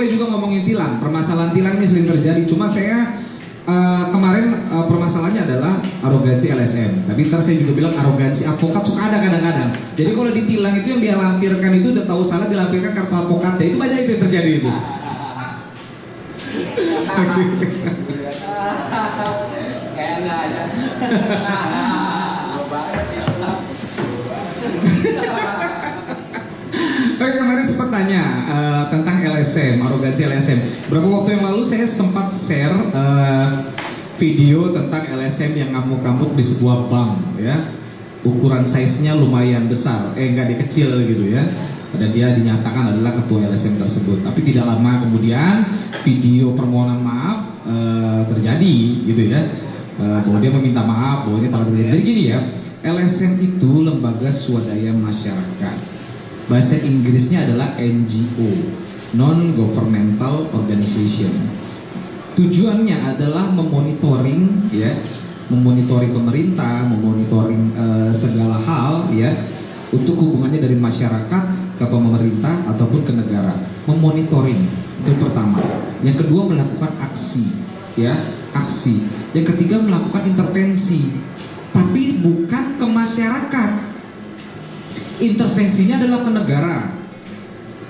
boleh juga ngomongin tilang. Permasalahan tilang ini sering terjadi. Cuma saya kemarin permasalahannya adalah arogansi LSM. Tapi ntar saya juga bilang arogansi advokat suka ada kadang-kadang. Jadi kalau ditilang itu yang dia lampirkan itu udah tahu salah, dilampirkan kartu advokatnya. Itu banyak itu yang terjadi itu. Kayak nggak ada. Oke, kemarin sempat tanya tentang LSM, arogansi LSM. Beberapa waktu yang lalu saya sempat share video tentang LSM yang ngamuk-ngamuk di sebuah bank, ya. Ukuran size-nya lumayan besar, nggak dikecil gitu ya. Dan dia dinyatakan adalah ketua LSM tersebut. Tapi tidak lama kemudian video permohonan maaf terjadi, gitu ya. Bahwa dia meminta maaf, bahwa ini telah terjadi. Jadi gini ya, LSM itu lembaga swadaya masyarakat. Bahasa Inggrisnya adalah NGO, Non-Governmental Organization. Tujuannya adalah memonitoring, ya, memonitoring pemerintah, memonitoring segala hal, ya, untuk hubungannya dari masyarakat ke pemerintah ataupun ke negara. Memonitoring itu pertama. Yang kedua melakukan aksi, ya, aksi. Yang ketiga melakukan intervensi, tapi bukan ke masyarakat. Intervensinya adalah ke negara,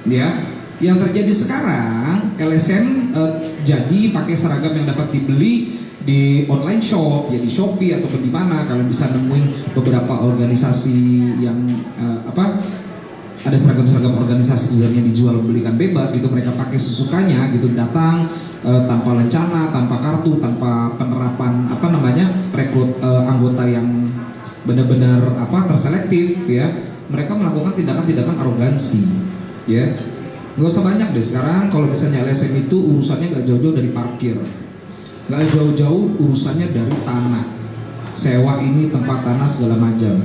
ya. Yang terjadi sekarang LSM jadi pakai seragam yang dapat dibeli di online shop, ya di Shopee ataupun di mana kalian bisa nemuin beberapa organisasi yang ada seragam-seragam organisasi yang dijual belikan bebas gitu, mereka pakai sesukanya gitu, datang tanpa rencana, tanpa kartu, tanpa penerapan rekrut anggota yang benar-benar terselektif, ya. Mereka melakukan tindakan-tindakan arogansi, ya. Gak usah banyak deh sekarang. Kalau misalnya LSM itu urusannya gak jauh-jauh dari parkir, gak jauh-jauh urusannya dari tanah, sewa ini tempat tanah segala macam.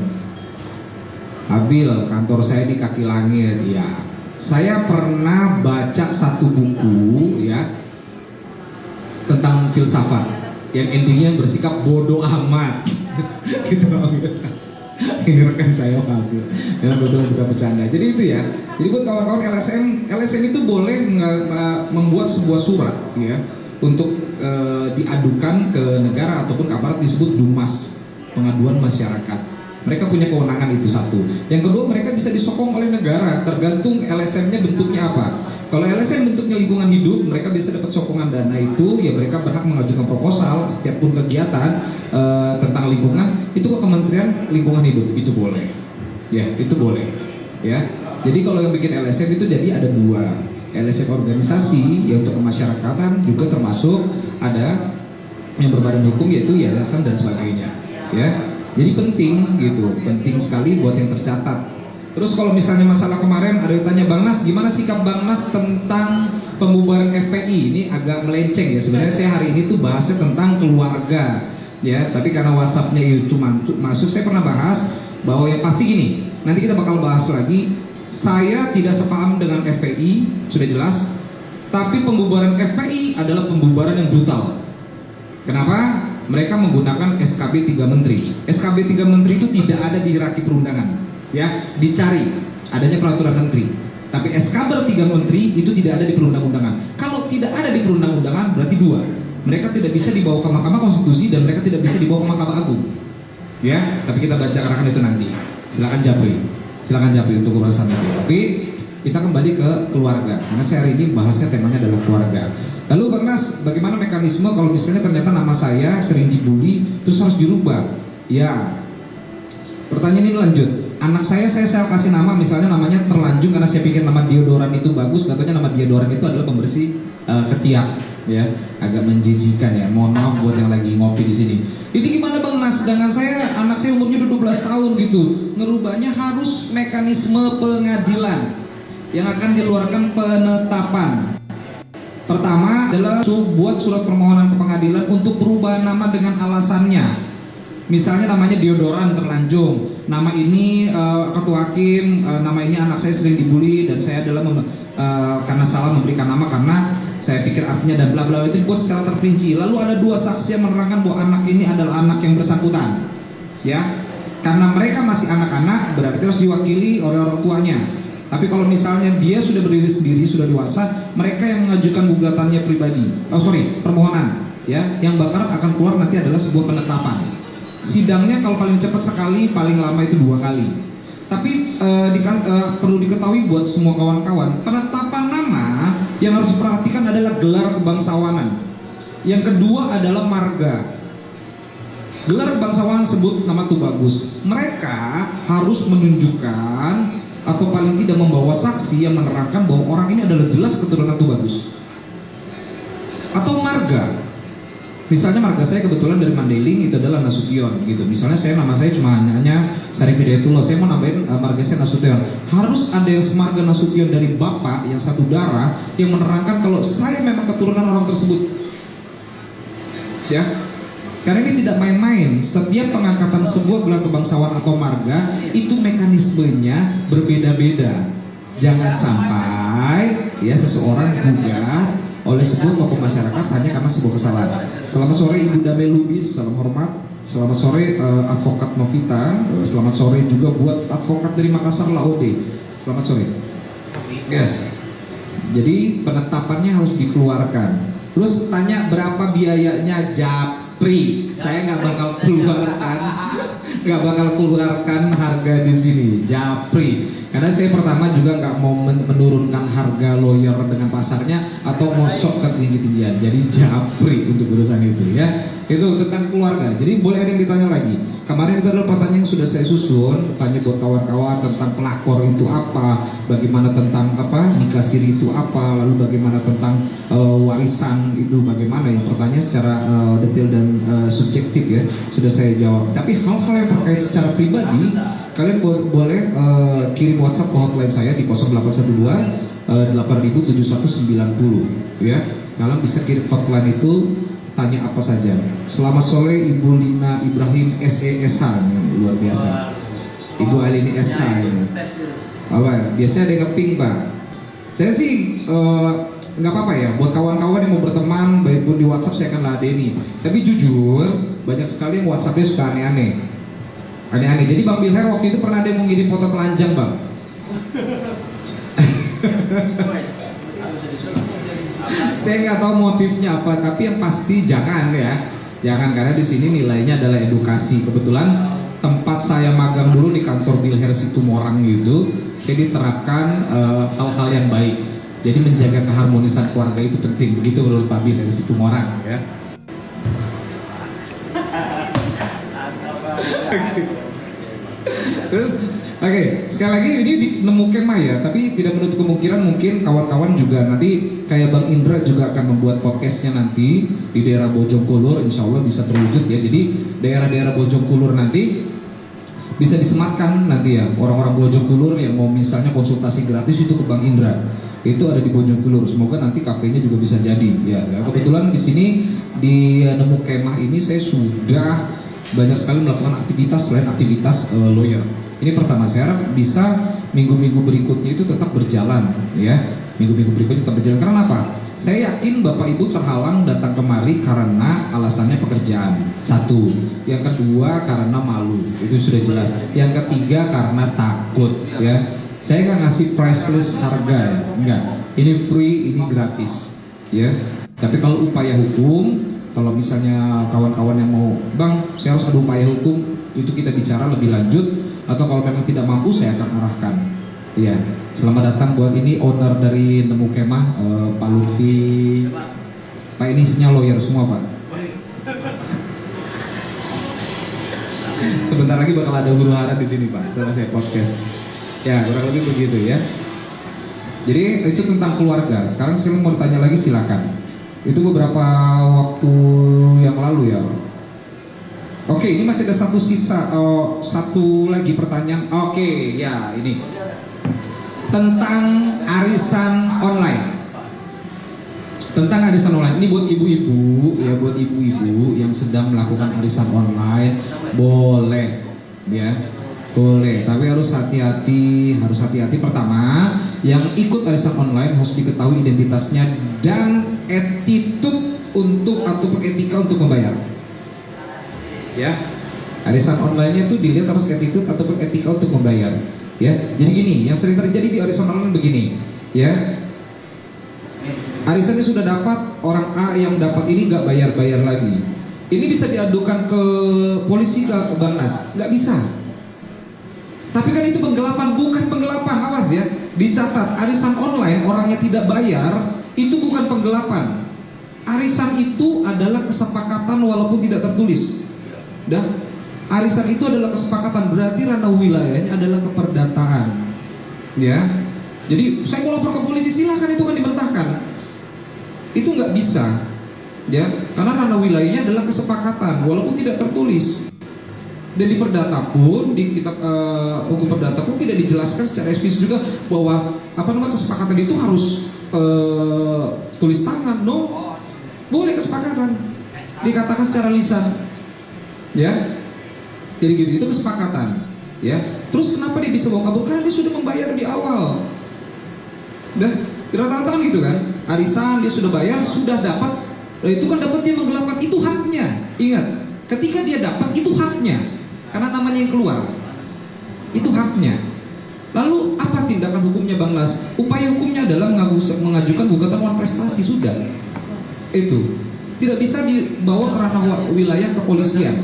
Abil, kantor saya di kaki langit, ya. Saya pernah baca satu buku, ya, tentang filsafat yang endingnya bersikap bodoh amat. Gitu. Ini rekan saya Fadil, yang betul suka bercanda. Jadi itu ya. Jadi buat kawan-kawan LSM itu boleh membuat sebuah surat, ya, untuk diadukan ke negara ataupun ke aparat, disebut Dumas, pengaduan masyarakat. Mereka punya kewenangan itu satu. Yang kedua, mereka bisa disokong oleh negara, tergantung LSM-nya bentuknya apa. Kalau LSM bentuknya lingkungan hidup, mereka bisa dapat sokongan dana itu, ya mereka berhak mengajukan proposal setiap pun kegiatan tentang lingkungan itu ke Kementerian Lingkungan Hidup, itu boleh, ya, itu boleh, ya. Jadi kalau yang bikin LSM itu jadi ada dua, LSM organisasi ya untuk kemasyarakatan, juga termasuk ada yang berbadan hukum yaitu yayasan dan sebagainya, ya. Jadi penting gitu, penting sekali buat yang tercatat. Terus kalau misalnya masalah kemarin ada yang tanya, Bang Nas, gimana sikap Bang Nas tentang pembubaran FPI? Ini agak melenceng ya. Sebenarnya saya hari ini tuh bahasnya tentang keluarga, ya. Tapi karena WhatsApp-nya itu masuk, saya pernah bahas bahwa yang pasti gini. Nanti kita bakal bahas lagi. Saya tidak sepaham dengan FPI, sudah jelas. Tapi pembubaran FPI adalah pembubaran yang brutal. Kenapa? Mereka menggunakan SKB 3 Menteri. SKB 3 Menteri itu tidak ada di hierarki perundangan, ya. Dicari adanya peraturan menteri. Tapi SKB 3 Menteri itu tidak ada di perundang-undangan. Kalau tidak ada di perundang-undangan berarti dua. Mereka tidak bisa dibawa ke Mahkamah Konstitusi dan mereka tidak bisa dibawa ke Mahkamah Agung. Ya, tapi kita baca arahkan itu nanti. Silakan Japri untuk urusan itu. Tapi kita kembali ke keluarga. Karena saya hari ini bahasnya temanya adalah keluarga. Lalu Bang Nas, bagaimana mekanisme kalau misalnya ternyata nama saya sering dibully terus harus dirubah? Ya, pertanyaan ini lanjut. Anak saya kasih nama, misalnya namanya Terlanjung karena saya pikir nama deodoran itu bagus. Katanya nama deodoran itu adalah pembersih ketiak, ya. Agak menjijikan ya. Mohon maaf buat yang lagi ngopi di sini. Ini gimana Bang Nas? Sedangkan anak saya umurnya udah 12 tahun gitu. Ngerubahnya harus mekanisme pengadilan yang akan dikeluarkan penetapan. Pertama adalah buat surat permohonan ke pengadilan untuk perubahan nama dengan alasannya. Misalnya namanya deodoran Terlanjung, nama ini ketua hakim, nama ini anak saya sering dibully dan saya adalah karena salah memberikan nama karena saya pikir artinya dan bla bla, itu dibuat secara terperinci. Lalu ada dua saksi yang menerangkan bahwa anak ini adalah anak yang bersangkutan, ya. Karena mereka masih anak-anak berarti harus diwakili oleh orang tuanya. Tapi kalau misalnya dia sudah berdiri sendiri, sudah dewasa, mereka yang mengajukan gugatannya pribadi, permohonan, ya, yang bakal akan keluar nanti adalah sebuah penetapan. Sidangnya kalau paling cepat sekali, paling lama itu 2 kali. Tapi perlu diketahui buat semua kawan-kawan, penetapan nama yang harus diperhatikan adalah gelar kebangsawanan. Yang kedua adalah marga. Gelar kebangsawanan sebut nama itu bagus. Mereka harus menunjukkan atau paling tidak membawa saksi yang menerangkan bahwa orang ini adalah jelas keturunan itu bagus. Atau marga. Misalnya marga saya kebetulan dari Mandailing, itu adalah Nasution gitu. Misalnya nama saya cuma hanya Sarif Hidayatullah, saya mau nambahin marga saya Nasution. Harus ada yang semarga Nasution dari bapak yang satu darah yang menerangkan kalau saya memang keturunan orang tersebut. Ya. Karena ini tidak main-main. Setiap pengangkatan sebuah gelar kebangsawan atau marga itu mekanismenya berbeda-beda. Jangan sampai ya seseorang digugat oleh sebuah tokoh masyarakat hanya karena sebuah kesalahan. Selamat sore Ibu Damai Lubis, salam hormat. Selamat sore Advokat Novita. Selamat sore juga buat advokat dari Makassar Laode. Selamat sore. Ya. Jadi penetapannya harus dikeluarkan. Terus tanya berapa biayanya Japri. Saya nggak bakal keluarkan harga di sini. Japri. Karena saya pertama juga nggak mau menurunkan harga lawyer dengan pasarnya atau mosok ke tinggi-tinggian. Jadi Japri untuk urusan itu ya. Itu tentang keluarga. Jadi boleh ada yang ditanya lagi. Kemarin itu adalah pertanyaan yang sudah saya susun. Tanya buat kawan-kawan tentang pelakor itu apa, bagaimana tentang nikah siri itu apa, lalu bagaimana tentang warisan itu bagaimana. Yang pertanyaan secara detail dan subjektif ya sudah saya jawab. Tapi hal-hal yang terkait secara pribadi kalian boleh kirim WhatsApp ke hotline saya di 0812 807190 ya. Kalian bisa kirim hotline itu, tanya apa saja. Selamat sore Ibu Lina Ibrahim SESH, luar biasa. Ibu Alini SH ini. Biasanya ada yang ngeping Pak. Saya sih nggak apa-apa ya, buat kawan-kawan yang mau berteman baik pun di WhatsApp saya akan ladeni. Tapi jujur banyak sekali yang WhatsAppnya suka aneh-aneh. Jadi Bang Bilher waktu itu pernah ada yang mau ngirim foto telanjang Bang. Saya nggak tahu motifnya apa, tapi yang pasti jangan ya, jangan, karena di sini nilainya adalah edukasi. Kebetulan tempat saya magang dulu di kantor Bilher Situmorang gitu, saya diterapkan hal-hal yang baik. Jadi menjaga keharmonisan keluarga itu penting, begitu menurut Pak Bilher Situmorang ya. Terus sekali lagi ini nemu kemah ya, tapi tidak menutup kemungkinan mungkin kawan-kawan juga nanti kayak Bang Indra juga akan membuat podcastnya nanti di daerah Bojongkulur, insya Allah bisa terwujud ya. Jadi daerah-daerah Bojongkulur nanti bisa disematkan nanti ya, orang-orang Bojongkulur yang mau misalnya konsultasi gratis itu ke Bang Indra, itu ada di Bojongkulur. Semoga nanti kafenya juga bisa jadi ya. Kebetulan di sini di nemu kemah ini saya sudah banyak sekali melakukan aktivitas selain aktivitas lawyer. Ini pertama, saya harap bisa minggu-minggu berikutnya itu tetap berjalan ya. Minggu-minggu berikutnya tetap berjalan. Karena apa? Saya yakin Bapak Ibu terhalang datang kemari karena alasannya pekerjaan. Satu. Yang kedua karena malu. Itu sudah jelas. Yang ketiga karena takut ya. Saya nggak ngasih price list harga ya. Enggak. Ini free, ini gratis. Ya. Tapi kalau upaya hukum, kalau misalnya kawan-kawan yang mau, Bang, saya harus ada upaya hukum, itu kita bicara lebih lanjut. Atau kalau memang tidak mampu, saya akan arahkan. Iya, selamat datang buat ini owner dari Nemu Kemah, Pak Lutfi. Pak, ini isinya lawyer semua Pak. Sebentar lagi bakal ada huru hara di sini Pak, setelah saya podcast. Ya, kurang lebih begitu ya. Jadi itu tentang keluarga. Sekarang saya mau tanya lagi, silakan. Itu beberapa waktu yang lalu ya. Oke, ini masih ada satu lagi pertanyaan. Oke, ya ini tentang arisan online. Tentang arisan online. Ini buat ibu-ibu ya, buat ibu-ibu yang sedang melakukan arisan online, boleh ya. Boleh, tapi harus hati-hati. Pertama, yang ikut arisan online harus diketahui identitasnya dan attitude untuk atau etika untuk membayar. Ya, arisan online-nya itu dilihat harus attitude ataupun etika untuk membayar. Ya, jadi gini, yang sering terjadi di arisan online begini, ya. Arisannya sudah dapat, orang A yang dapat ini nggak bayar lagi. Ini bisa diadukan ke polisi, ke Bangnas? Nggak bisa. Tapi kan itu penggelapan, bukan penggelapan, awas ya. Dicatat, arisan online orangnya tidak bayar, itu bukan penggelapan. Arisan itu adalah kesepakatan walaupun tidak tertulis. Dah. Arisan itu adalah kesepakatan, berarti ranah wilayahnya adalah keperdataan. Ya. Jadi saya mau lapor ke polisi, silakan, itu kan dibentahkan. Itu nggak bisa. Ya, karena ranah wilayahnya adalah kesepakatan walaupun tidak tertulis. Dan di perdata pun, di kitab hukum perdata pun tidak dijelaskan secara eksplisit juga bahwa kesepakatan itu harus tulis tangan. No. Boleh kesepakatan. Dikatakan secara lisan. Ya. Jadi gitu, itu kesepakatan, ya. Terus kenapa dia bisa bawa kabur? Karena dia sudah membayar di awal. Dah, rata-rata kan gitu kan. Arisan dia sudah bayar, sudah dapat. Nah, itu kan dapat dia menggelapkan, itu haknya. Ingat, ketika dia dapat itu haknya. Karena namanya yang keluar. Itu haknya. Lalu apa tindakan hukumnya Bang Las? Upaya hukumnya adalah mengajukan gugatan uang prestasi, sudah. Itu. Tidak bisa dibawa ke ranah wilayah kepolisian.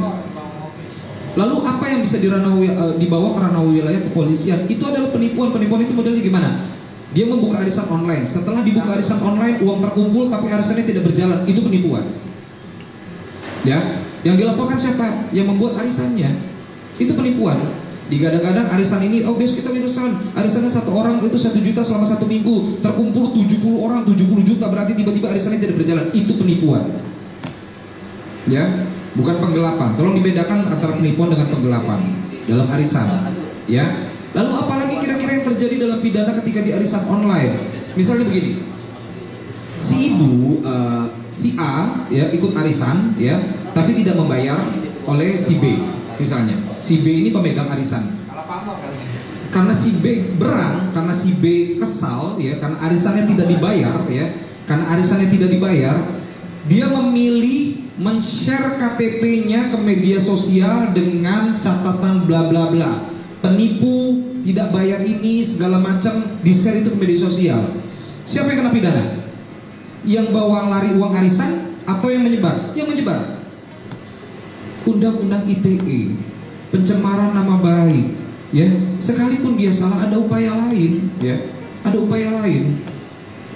Lalu apa yang bisa dibawa ke ranah wilayah kepolisian? Itu adalah penipuan. Penipuan itu modelnya gimana? Dia membuka arisan online. Setelah dibuka arisan online, uang terkumpul tapi arisannya tidak berjalan. Itu penipuan. Ya, yang dilaporkan siapa? Yang membuat arisannya. Itu penipuan. Digadang-gadang arisan ini, besok kita minusan. Arisannya satu orang itu 1 juta selama 1 minggu. Terkumpul 70 orang, 70 juta. Berarti tiba-tiba arisannya tidak berjalan. Itu penipuan. Ya. Bukan penggelapan. Tolong dibedakan antara penipuan dengan penggelapan dalam arisan. Ya. Lalu apalagi kira-kira yang terjadi dalam pidana ketika di arisan online? Misalnya begini. Si ibu, si A, ya, ikut arisan, ya, tapi tidak membayar oleh si B, misalnya. Si B ini pemegang arisan. Karena si B berang, karena si B kesal, ya, karena arisannya tidak dibayar, ya, karena arisannya tidak dibayar, dia memilih men-share KTP-nya ke media sosial dengan catatan bla bla bla. Penipu, tidak bayar ini, segala macam, di-share itu ke media sosial. Siapa yang kena pidana? Yang bawa lari uang arisan atau yang menyebar? Yang menyebar. Undang-undang ITE, pencemaran nama baik, ya. Sekalipun dia salah, ada upaya lain, ya. Ada upaya lain.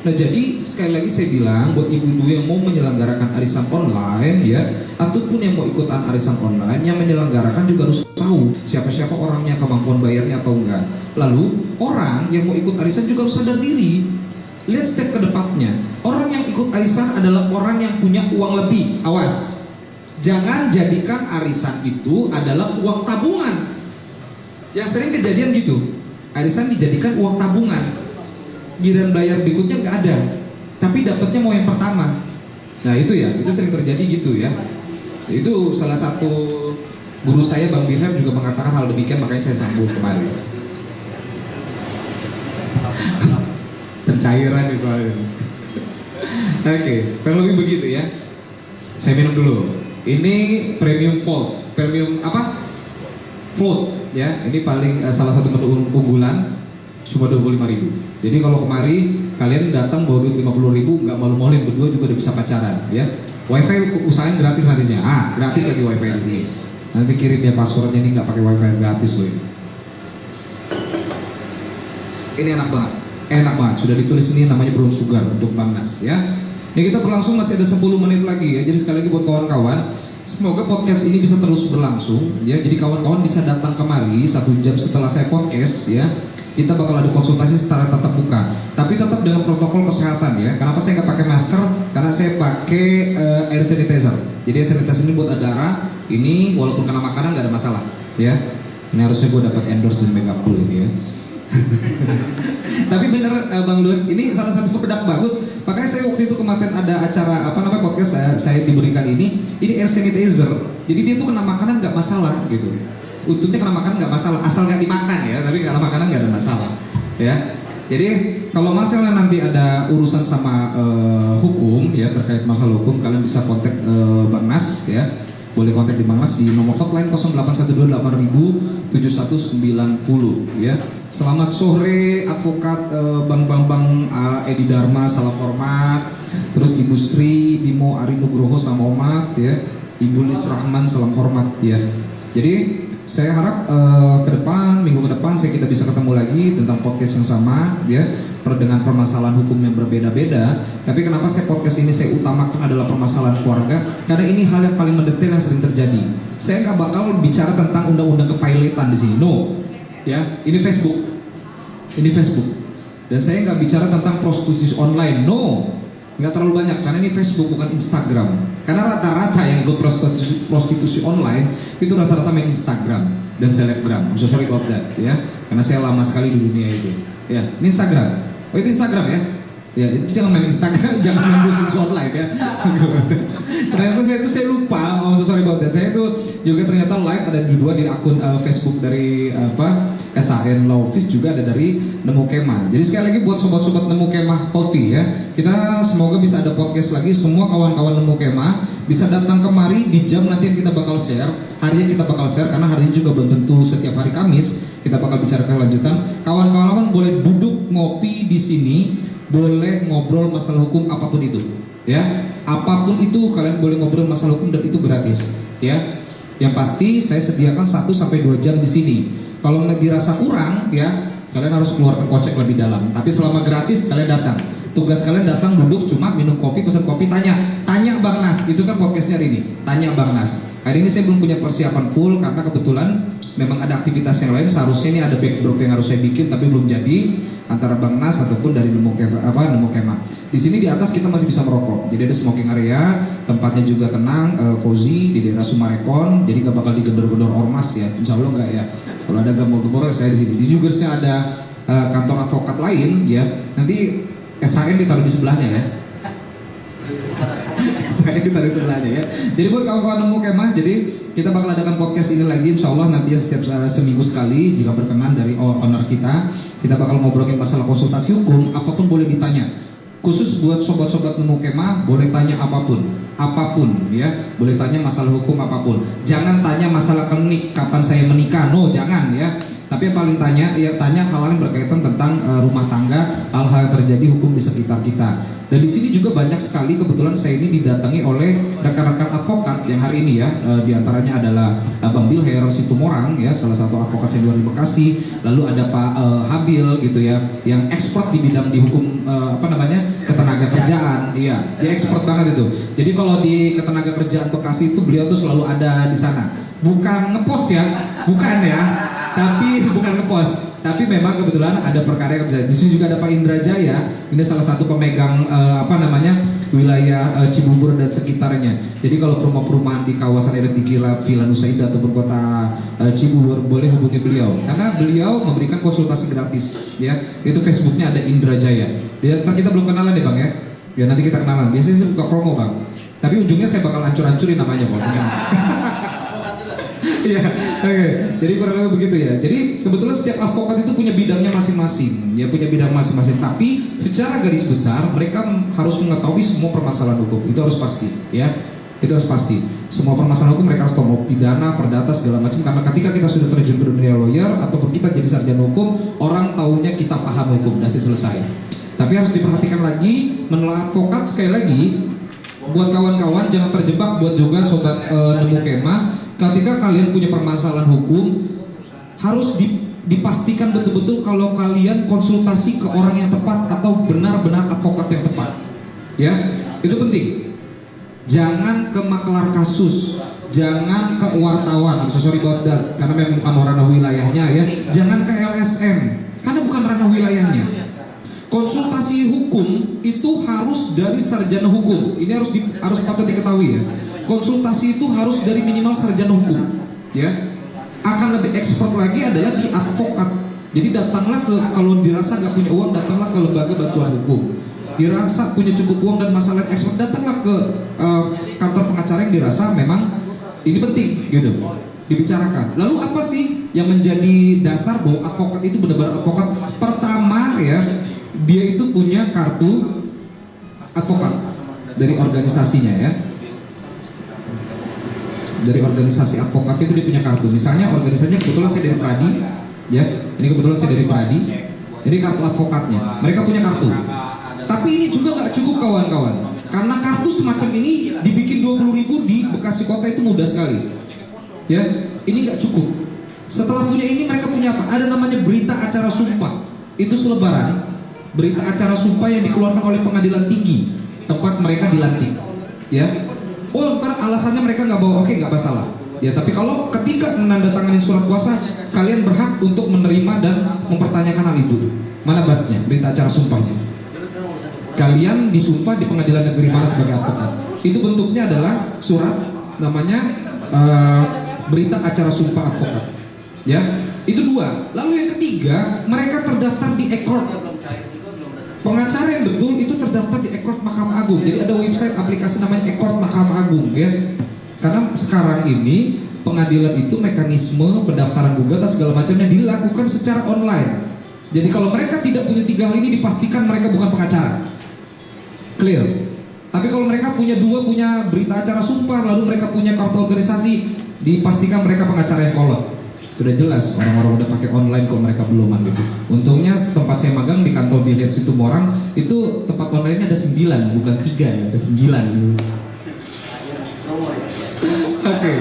Nah, jadi sekali lagi saya bilang buat ibu-ibu yang mau menyelenggarakan arisan online, ya, ataupun yang mau ikutan arisan online, yang menyelenggarakan juga harus tahu siapa-siapa orangnya, kemampuan bayarnya atau enggak. Lalu orang yang mau ikut arisan juga harus sadar diri. Lihat step ke depannya. Orang yang ikut arisan adalah orang yang punya uang lebih. Awas, jangan jadikan arisan itu adalah uang tabungan. Yang sering kejadian gitu, arisan dijadikan uang tabungan. Giliran bayar berikutnya nggak ada, tapi dapatnya mau yang pertama. Nah itu ya, itu sering terjadi gitu ya. Itu salah satu guru saya Bang Wilhelm juga mengatakan hal demikian, makanya saya sambung kemarin. Pencairan nih soalnya. Oke, kalau lebih begitu ya. Saya minum dulu. Ini premium Volt, premium apa? Volt ya. Ini paling salah satu menu unggulan, cuma 25.000. Jadi kalau kemari kalian datang bawa duit 50.000, nggak malu-maluin, berdua juga udah bisa pacaran, ya. WiFi usahain gratis nantinya. Gratis lagi WiFi di sini. Nanti kirim ya passwordnya, ini nggak pakai WiFi, gratis loh ini. Ini enak banget. Sudah ditulis ini namanya brown sugar untuk Bang Nas, ya. Ini kita berlangsung masih ada 10 menit lagi ya. Jadi sekali lagi buat kawan-kawan, semoga podcast ini bisa terus berlangsung, ya. Jadi kawan-kawan bisa datang kemari 1 jam setelah saya podcast, ya. Kita bakal ada konsultasi secara tatap muka, tapi tetap dengan protokol kesehatan ya. Kenapa saya nggak pakai masker? Karena saya pakai air sanitizer. Jadi air sanitizer ini buat darah. Ini walaupun kena makanan nggak ada masalah, ya. Ini harusnya gue dapat endorse dari Megapul ini ya. Tapi bener Bang Lut, ini salah satu produk bagus. Makanya saya waktu itu kemarin ada acara podcast saya diberikan ini air sanitizer. Jadi dia tuh kena makanan nggak masalah gitu. Untungnya kena makanan nggak masalah, asal nggak dimakan ya. Tapi kena makanan nggak ada masalah, ya. Jadi kalau masalah nanti ada urusan sama hukum ya, terkait masalah hukum, kalian bisa kontak Bang Nas ya. Boleh kontak di Bang Nas di nomor hotline 0812 8000 7190 ya. Selamat sore advokat Bang Bambang Edi Dharma salam hormat. Terus Ibu Sri Bimo Ari Nugroho sama hormat ya. Ibu Lis Rahman salam hormat ya. Jadi saya harap ke depan, minggu ke depan kita bisa ketemu lagi tentang podcast yang sama ya, dengan permasalahan hukum yang berbeda-beda. Tapi kenapa saya podcast ini saya utamakan adalah permasalahan keluarga? Karena ini hal yang paling mendetail yang sering terjadi. Saya nggak bakal bicara tentang undang-undang kepilotan di sini, no. Ya, ini Facebook, dan saya nggak bicara tentang prostitusi online, no. Nggak terlalu banyak karena ini Facebook bukan Instagram. Karena rata-rata yang ikut prostitusi online itu rata-rata main Instagram dan selebgram. I'm so sorry about that ya. Karena saya lama sekali di dunia itu. Ya, ini Instagram. Oh itu Instagram ya? Ya itu jangan main Instagram, jangan main prostitusi online ya. Ternyata saya lupa. I'm so sorry about that. Saya itu juga ternyata like ada dua di akun Facebook dari SHN Law Office, juga ada dari Nemu Kemah. Jadi sekali lagi buat sobat-sobat Nemu Kemah Coffee ya, kita semoga bisa ada podcast lagi. Semua kawan-kawan Nemu Kemah bisa datang kemari di jam nanti yang kita bakal share. Harinya kita bakal share karena hari ini juga belum tentu setiap hari Kamis kita bakal bicara kelanjutan. Kawan-kawan boleh duduk ngopi di sini, boleh ngobrol masalah hukum apapun itu ya. Apapun itu kalian boleh ngobrol masalah hukum dan itu gratis ya. Yang pasti saya sediakan 1-2 jam di sini. Kalau dirasa kurang ya, kalian harus keluarkan kocek lebih dalam. Tapi selama gratis kalian datang. Tugas kalian datang duduk cuma minum kopi, pesan kopi, tanya Bang Nas. Itu kan podcastnya hari ini. Tanya Bang Nas. Hari ini saya belum punya persiapan full karena kebetulan memang ada aktivitas yang lain. Seharusnya ini ada backdrop yang harus saya bikin tapi belum jadi, antara Bang Nas ataupun dari Nemu Kemah. Di sini di atas kita masih bisa merokok. Jadi ada smoking area, tempatnya juga tenang, cozy di daerah Sumarekon. Jadi gak bakal digedor-gedor ormas ya. Insya Allah enggak ya. Kalau ada gembor-gembor saya di sini. Di juga ada kantor advokat lain ya. Nanti SHN ditaruh di sebelahnya ya. Saya ditaruh di sebelahnya ya. Jadi buat kawan-kawan Nemu Kemah, jadi kita bakal adakan podcast ini lagi insya Allah nanti ya setiap seminggu sekali jika berkenan dari owner kita. Kita bakal ngobrolin masalah konsultasi hukum, apapun boleh ditanya. Khusus buat sobat-sobat Nemu Kemah boleh tanya apapun ya, boleh tanya masalah hukum apapun. Jangan tanya masalah klinik kapan saya menikah, no jangan ya. Tapi yang paling tanya hal-hal yang berkaitan tentang rumah tangga, hal-hal yang terjadi hukum di sekitar kita. Dan di sini juga banyak sekali, kebetulan saya ini didatangi oleh rekan-rekan advokat yang hari ini ya, di antaranya adalah Bang Bilher Situmorang ya, salah satu advokat senior di Bekasi. Lalu ada Pak Habil gitu ya, yang expert di bidang di hukum ketenaga kerjaan. Iya, dia expert banget itu. Jadi kalau di ketenaga kerjaan Bekasi itu beliau tuh selalu ada di sana. Bukan ngepost ya, bukan ya. Tapi bukan ngepost, tapi memang kebetulan ada perkara yang bisa. Di sini juga ada Pak Indra Jaya, ini salah satu pemegang wilayah Cibubur dan sekitarnya. Jadi kalau perumahan di kawasan Edet Dikila, Villa Nusa Indah ataupun kota Cibubur boleh hubungi beliau, karena beliau memberikan konsultasi gratis. Ya, itu Facebooknya ada Indra Jaya. Kita belum kenalan deh Bang ya. Ya nanti kita kenalan. Biasanya saya buka promo Bang, tapi ujungnya saya bakal hancur-hancurin namanya Bang. Iya, oke. Jadi kurang lebih begitu ya. Jadi kebetulan setiap advokat itu punya bidangnya masing-masing, ya punya bidang masing-masing. Tapi secara garis besar mereka harus mengetahui semua permasalahan hukum. Itu harus pasti, ya. Itu harus pasti. Semua permasalahan hukum mereka harus tahu, mau pidana, perdata segala macam. Karena ketika kita sudah terjun ke dunia lawyer ataupun kita jadi sarjana hukum, orang taunya kita paham hukum dan selesai. Tapi harus diperhatikan lagi, menelaah advokat sekali lagi. Buat kawan-kawan jangan terjebak, buat juga sobat Nemu Kemah. Ketika kalian punya permasalahan hukum, harus dipastikan betul-betul kalau kalian konsultasi ke orang yang tepat atau benar-benar advokat yang tepat. Ya, itu penting. Jangan ke maklar kasus, jangan ke wartawan. Sorry about that, karena memang bukan ranah wilayahnya ya. Jangan ke LSM, karena bukan ranah wilayahnya. Konsultasi hukum itu harus dari sarjana hukum. Ini harus patut diketahui ya. Konsultasi itu harus dari minimal sarjana hukum, ya. Akan lebih expert lagi adalah di advokat. Jadi datanglah kalau dirasa nggak punya uang, datanglah ke lembaga bantuan hukum. Dirasa punya cukup uang dan masalah expert, datanglah ke kantor pengacara yang dirasa memang ini penting, gitu, dibicarakan. Lalu apa sih yang menjadi dasar bahwa advokat itu benar-benar advokat? Pertama ya, dia itu punya kartu advokat dari organisasinya ya. Dari organisasi advokat itu dia punya kartu. Misalnya organisasinya kebetulan saya dari Pradi, ya. Ini kebetulan saya dari Pradi. Jadi kartu advokatnya. Mereka punya kartu. Tapi ini juga nggak cukup kawan-kawan. Karena kartu semacam ini dibikin 20.000 di Bekasi Kota itu mudah sekali. Ya, ini nggak cukup. Setelah punya ini mereka punya apa? Ada namanya berita acara sumpah. Itu selebaran berita acara sumpah yang dikeluarkan oleh pengadilan tinggi tempat mereka dilantik. Ya, oh ntar alasannya mereka nggak bawa, oke nggak masalah. Ya, tapi kalau ketika menandatangani surat kuasa, kalian berhak untuk menerima dan mempertanyakan hal itu. Mana basnya? Berita acara sumpahnya. Kalian disumpah di pengadilan negeri mana sebagai advokat. Itu bentuknya adalah surat, namanya berita acara sumpah advokat. Ya, itu dua. Lalu yang ketiga, mereka terdaftar di Ekord. Pengacara yang betul itu terdaftar di Ekord Mahkamah Agung. Jadi ada website aplikasi namanya Ekord Mahkamah Agung, ya. Karena sekarang ini pengadilan itu mekanisme pendaftaran gugatan segala macamnya dilakukan secara online. Jadi kalau mereka tidak punya tiga hal ini, dipastikan mereka bukan pengacara. Clear. Tapi kalau mereka punya dua, punya berita acara sumpah, lalu mereka punya kartu organisasi, dipastikan mereka pengacara yang kolot. Sudah jelas orang-orang udah pakai online kok mereka belum gitu. Untungnya tempat saya magang di kantor di Situmorang itu tempat online-nya ada 9 bukan 3 ya, ada 9. Oke.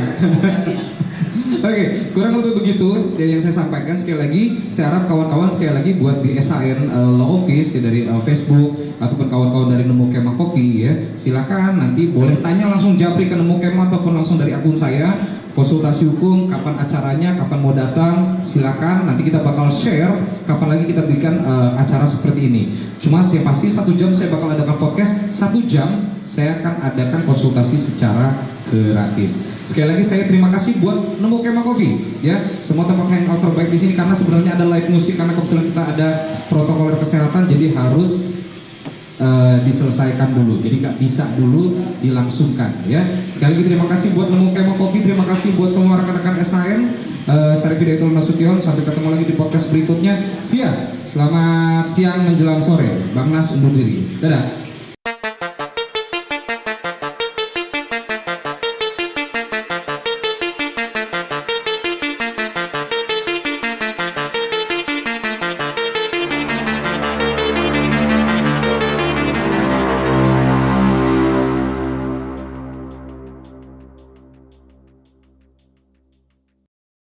Oke, kurang lebih begitu yang saya sampaikan. Sekali lagi, saya harap kawan-kawan sekali lagi buat di SHN Law Office ya, dari Facebook ataupun kawan-kawan dari Nemu Kemah Kopi ya, silakan nanti boleh tanya langsung Japri ke Nemu Kemah ataupun langsung dari akun saya. Konsultasi hukum, kapan acaranya, kapan mau datang, silakan. Nanti kita bakal share kapan lagi kita berikan acara seperti ini. Cuma yang pasti 1 jam saya bakal adakan podcast, 1 jam saya akan adakan konsultasi secara gratis. Sekali lagi saya terima kasih buat Nemu Kemah Coffee ya. Semua tempat hangout terbaik di sini karena sebenarnya ada live musik, karena kebetulan kita ada protokol kesehatan jadi harus diselesaikan dulu. Jadi nggak bisa dulu dilangsungkan ya. Sekali lagi terima kasih buat Nemu Kemah Coffee, terima kasih buat semua rekan-rekan SHN. Saya Riffi Daitul Nasution, sampai ketemu lagi di podcast berikutnya. Selamat siang menjelang sore. Bang Nas undur diri. Dadah.